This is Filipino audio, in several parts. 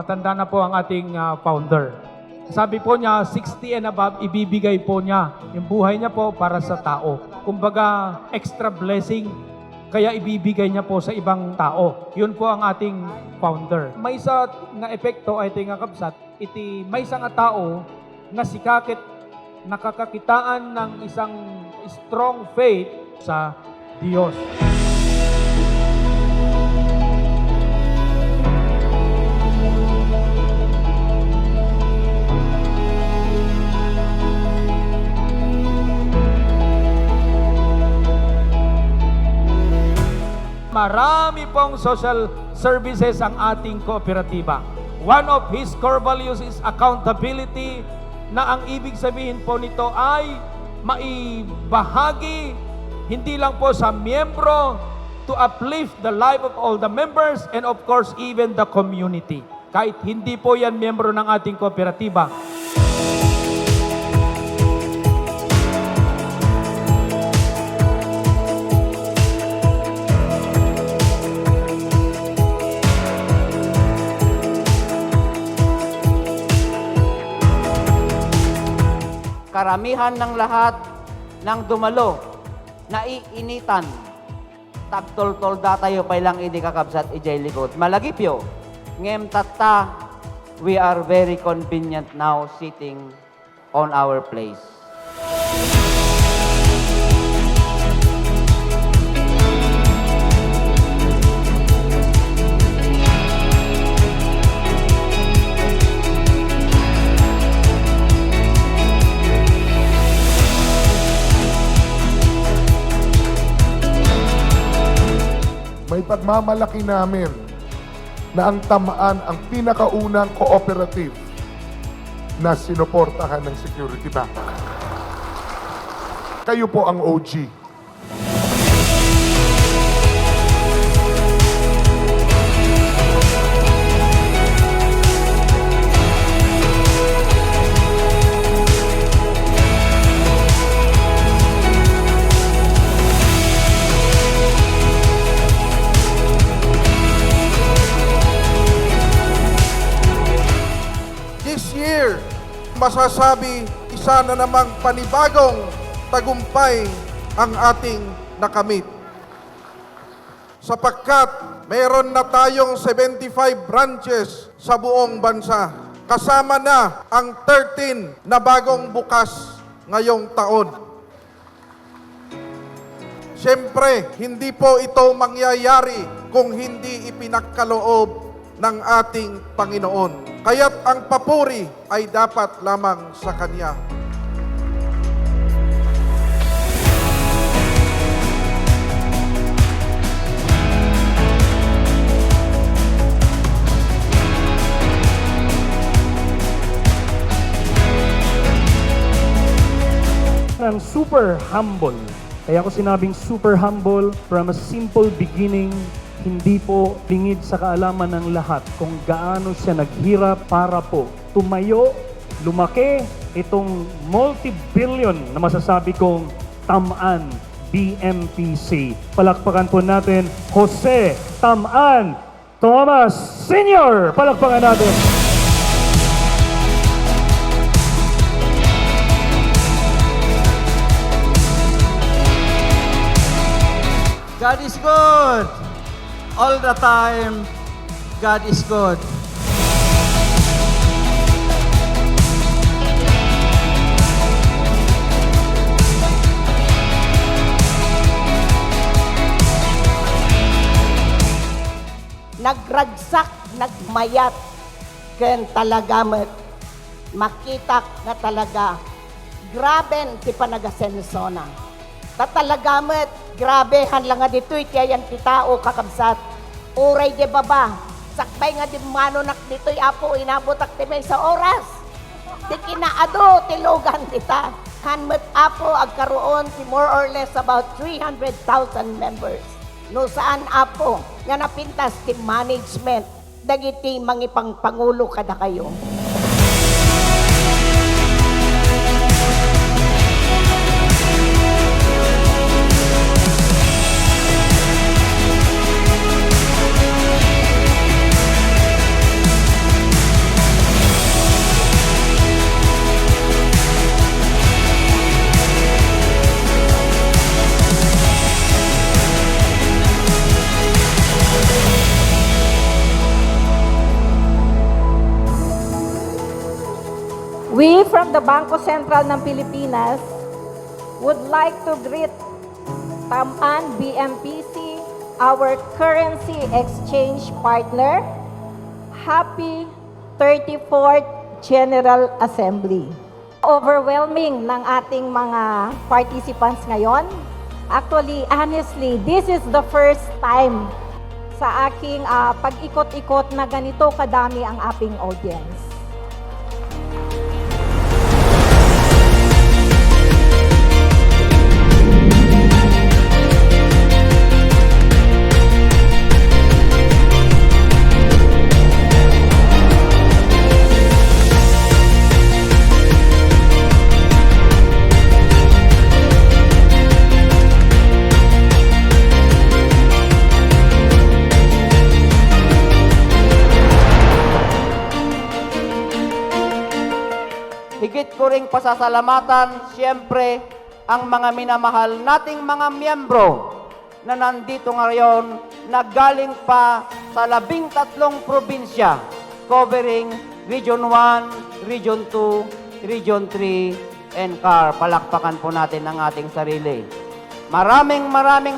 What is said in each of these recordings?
matanda na po ang ating founder. Sabi po niya, 60 and above, ibibigay po niya yung buhay niya po para sa tao. Kumbaga, extra blessing, kaya ibibigay niya po sa ibang tao. Yun po ang ating founder. May isa nga epekto ay nga kabsat, iti may isa nga tao nga sikakit nakakakitaan ng isang strong faith sa Diyos. Marami pong social services ang ating kooperatiba. One of his core values is accountability, na ang ibig sabihin po nito ay maibahagi hindi lang po sa miyembro to uplift the life of all the members and of course even the community. Kahit hindi po yan miyembro ng ating kooperatiba. Karamihan ng lahat ng dumalo, naiinitan. Tagtol-tol datayo pa ilang hindi kakabsat ijay likod. Malagipyo, ngem tatta, we are very convenient now sitting on our place. May pagmamalaki namin na ang Tamaan ang pinakaunang cooperative na sinuportahan ng Security Bank. Kayo po ang OG. Masasabi, isa na namang panibagong tagumpay ang ating nakamit. Sapagkat mayroon na tayong 75 branches sa buong bansa. Kasama na ang 13 na bagong bukas ngayong taon. Siyempre, hindi po ito mangyayari kung hindi ipinagkaloob ng ating Panginoon. Kaya't ang papuri ay dapat lamang sa Kanya. I'm super humble. Kaya ako sinabing super humble from a simple beginning. Hindi po lingid sa kaalaman ng lahat kung gaano siya naghirap para po tumayo, lumaki itong multi-billion na masasabi kong Tamaan BMPC. Palakpakan po natin Jose Tamaan Thomas Sr. Palakpakan natin. God is good. All the time, God is good. Nagragsak, nagmayat, ken talaga makita na talaga grabe ti panagasenso na. Tatalagamit, grabe hanlang nga dito iti ayan ti tao kakabsat. Uray di baba, sakbay nga di manonak dito'y apo inabotak ti may sa oras. Ti kinaado ti lugan dita. Hanmet apo agkaroon ti more or less about 300,000 members. No saan apo nga napintas ti management dagiti mangipang pangulo kada kayo. from the Bangko Sentral ng Pilipinas would like to greet Taman BMPC, our currency exchange partner. Happy 34th General Assembly. Overwhelming ng ating mga participants ngayon. Actually, honestly, this is the first time sa aking pag-ikot-ikot na ganito kadami ang ating audience. Higit ko ring pasasalamatan, siyempre, ang mga minamahal nating mga miyembro na nandito ngayon na galing pa sa 13 probinsya covering Region 1, Region 2, Region 3, and CAR. Palakpakan po natin ang ating sarili. Maraming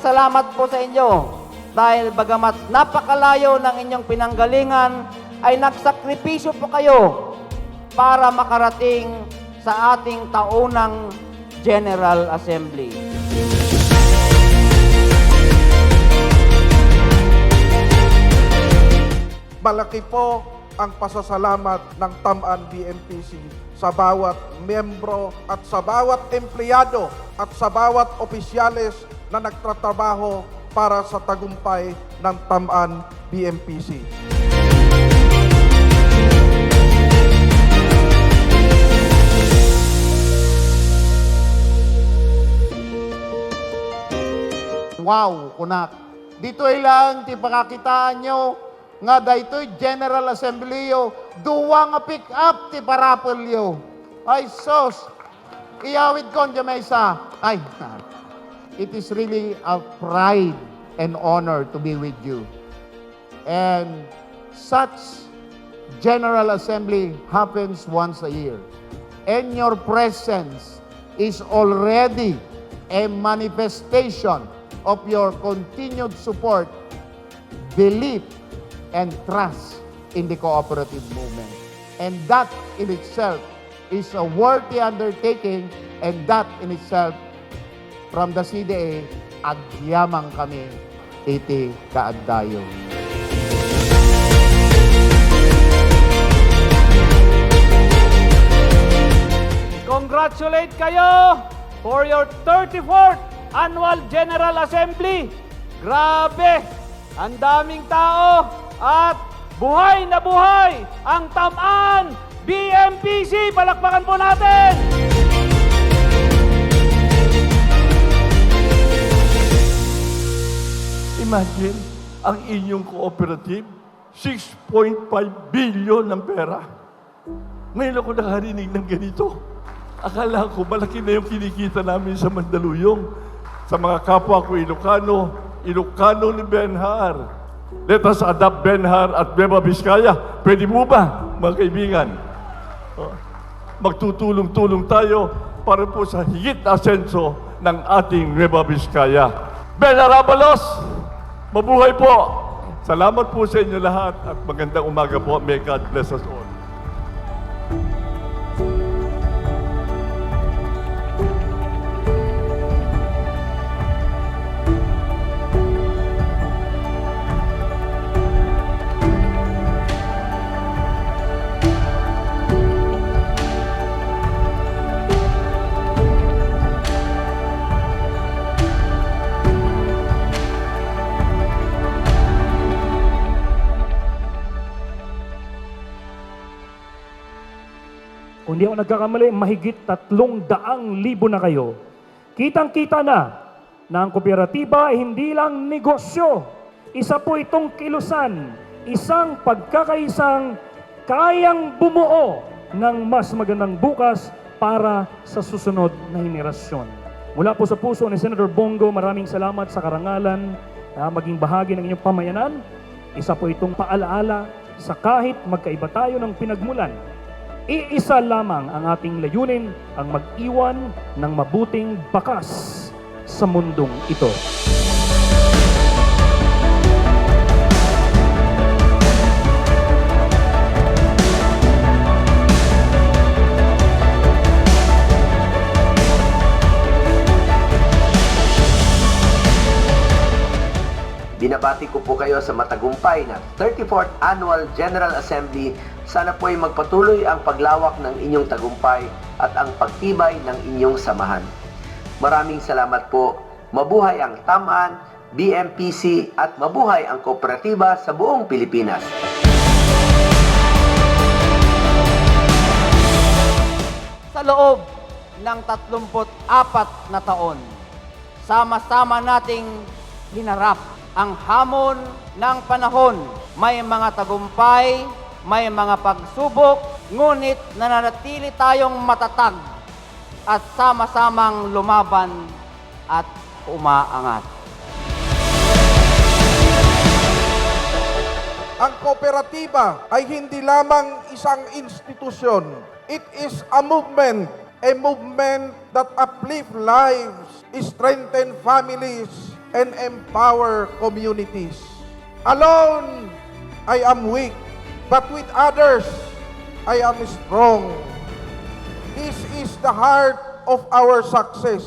salamat po sa inyo dahil bagamat napakalayo ng inyong pinanggalingan, ay nagsakripisyo po kayo para makarating sa ating taunang General Assembly. Malaki po ang pasasalamat ng Tamaan BMPC sa bawat miyembro at sa bawat empleyado at sa bawat opisyales na nagtatrabaho para sa tagumpay ng Tamaan BMPC. Wow, kunak. Dito lang, ti pakakitaan nyo, nga daytoy General Assembly yo, duwa nga pick up ti parapol yo. Ay, sos, iyawid kon dyan may isa. Ay, it is really a pride and honor to be with you. And such General Assembly happens once a year. And your presence is already a manifestation of your continued support, belief, and trust in the cooperative movement. And that in itself is a worthy undertaking, and that in itself, from the CDA, agyamang kami iti kaaddayo. Congratulate kayo for your 34th Annual General Assembly. Grabe! Ang daming tao at buhay na buhay ang Tamaan BMPC. Palakpakan po natin! Imagine, ang inyong cooperative, 6.5 billion ng pera. Ngayon ako nakarinig ng ganito. Akala ko malaki na yung kinikita namin sa Mandaluyong. Sa mga kapwa ko Ilocano ni Benhar. Let us adopt Benhar at Nueva Vizcaya. Pwede mo ba, mga kaibigan? Magtutulong-tulong tayo para po sa higit na asenso ng ating Nueva Vizcaya. Benhar Abalos, mabuhay po! Salamat po sa inyo lahat at magandang umaga po. May God bless us all. Kung di ako nagkakamali, mahigit 300,000 na kayo. Kitang-kita na ang kooperatiba ay hindi lang negosyo. Isa po itong kilusan, isang pagkakaisang kayang bumuo ng mas magandang bukas para sa susunod na henerasyon. Mula po sa puso ni Senator Bongo, maraming salamat sa karangalan na maging bahagi ng inyong pamayanan. Isa po itong paalaala sa kahit magkaiba tayo ng pinagmulan, Iisa lamang ang ating layunin, ang mag-iwan ng mabuting bakas sa mundong ito. Binabati ko po kayo sa matagumpay na 34th Annual General Assembly. Sana po ay magpatuloy ang paglawak ng inyong tagumpay at ang pagtibay ng inyong samahan. Maraming salamat po. Mabuhay ang Tamaan, BMPC at mabuhay ang kooperatiba sa buong Pilipinas. Sa loob ng 34 na taon, sama-sama nating hinarap ang hamon ng panahon. May mga tagumpay, may mga pagsubok, ngunit nananatili tayong matatag at sama-samang lumaban at umaangat. Ang kooperatiba ay hindi lamang isang institusyon. It is a movement that uplift lives, strengthen families, and empower communities. Alone, I am weak, but with others, I am strong. This is the heart of our success.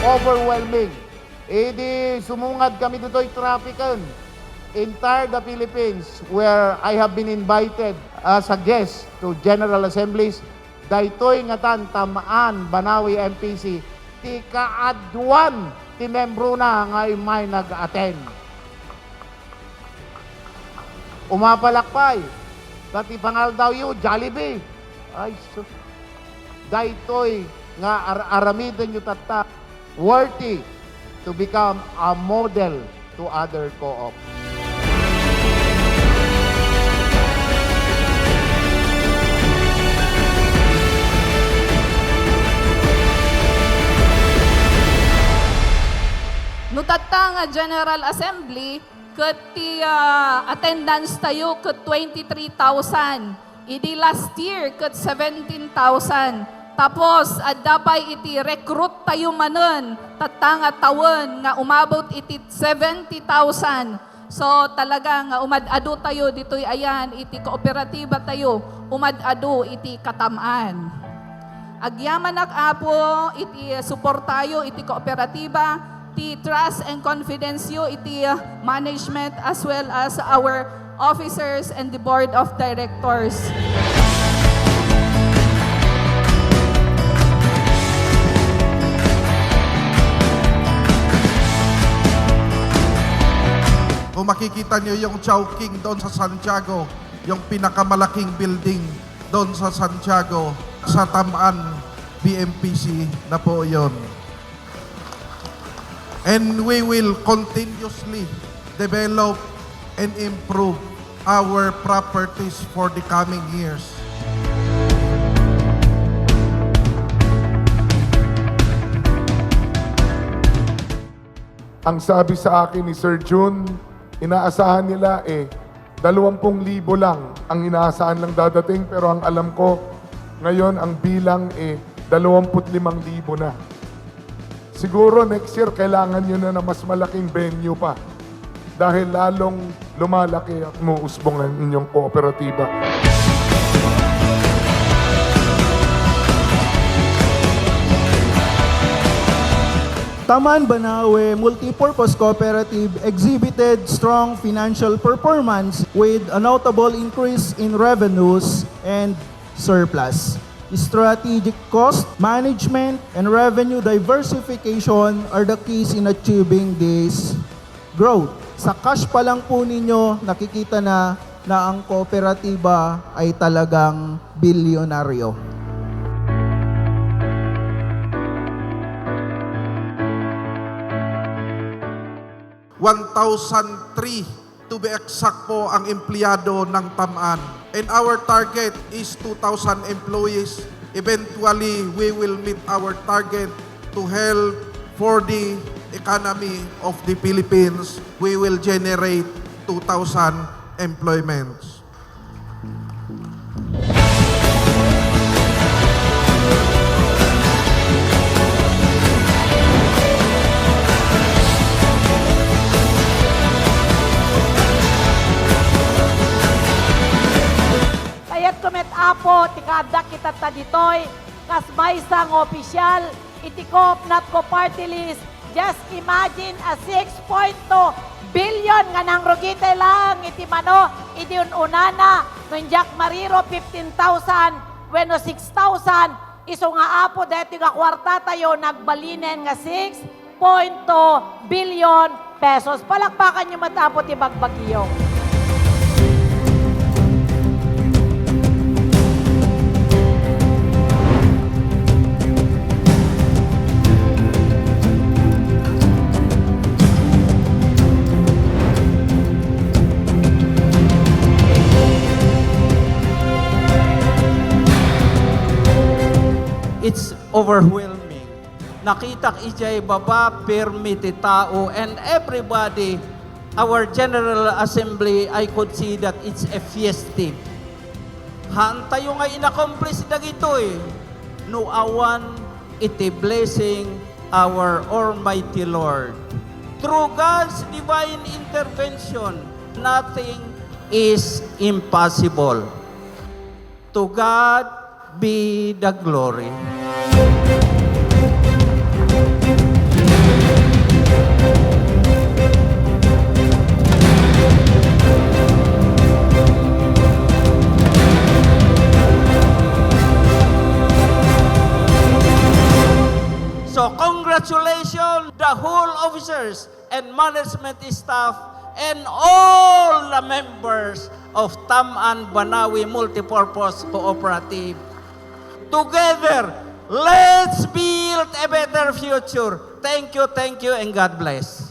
Overwhelming. Di sumungad kami dito'y traffican. Entire the Philippines, where I have been invited as a guest to General Assemblies, daytoy nga Tamaan, Banawi, MPC, ti kaadwan, ti membro na nga may nag-attend. Umapalakpay, tati pangal daw yun, Jollibee. Ay, sus. Daytoy nga aramidan nyo tata, worthy to become a model to other co-op. Nutatta nga General Assembly, kat ti attendance tayo kat 23,000. Idi last year kat 17,000. Tapos, adapay iti recruit tayo manen, tatanga tawon nga umabot iti 70,000. So talaga nga umad-ado tayo dito'y ayan, iti kooperatiba tayo, umad-ado iti Katamaan. Agyaman apo, iti support tayo, iti kooperatiba, iti trust and confidence yo, iti management as well as our officers and the board of directors. Kung makikita nyo yung Chowking doon sa Santiago, yung pinakamalaking building doon sa Santiago, sa Tamaan, BMPC na po yon. And we will continuously develop and improve our properties for the coming years. Ang sabi sa akin ni Sir June, inaasahan nila 20,000 lang ang inaasahan lang dadating, pero ang alam ko ngayon ang bilang 25,000 na. Siguro next year kailangan nyo na mas malaking venue pa dahil lalong lumalaki at muusbong ang inyong kooperatiba. Tamaan Banawe Multipurpose Cooperative exhibited strong financial performance with a notable increase in revenues and surplus. Strategic cost management and revenue diversification are the keys in achieving this growth. Sa cash pa lang po ninyo, nakikita na ang kooperatiba ay talagang bilyonaryo. 1,003 to be exact po ang empleyado ng Tamaan. and our target is 2,000 employees. Eventually, we will meet our target to help for the economy of the Philippines. We will generate 2,000 employments. Kaya't kumet apo, tikada kita ta ditoy, kas may isang opisyal, itikop nat ko party list, just imagine a 6.2 billion nga nang rugite lang, iti mano, iti unana, nung Jack Mariro 15,000, weno 6,000, iso nga apo, dahil nga kwarta tayo, nagbalinen nga 6.2 billion pesos. Palakpakan nyo matapo ti Bagbagyo. It's overwhelming. Nakitak ijay baba, permi ti tao, and everybody, our General Assembly, I could see that it's a fiesta. Hantayo nga inaccomplish dagito eh. No awan iti blessing our Almighty Lord. Through God's divine intervention, nothing is impossible. To God be the glory. So congratulations the whole officers and management staff and all the members of Taman Banawi Multipurpose Cooperative. Together, let's build a better future. Thank you, and God bless.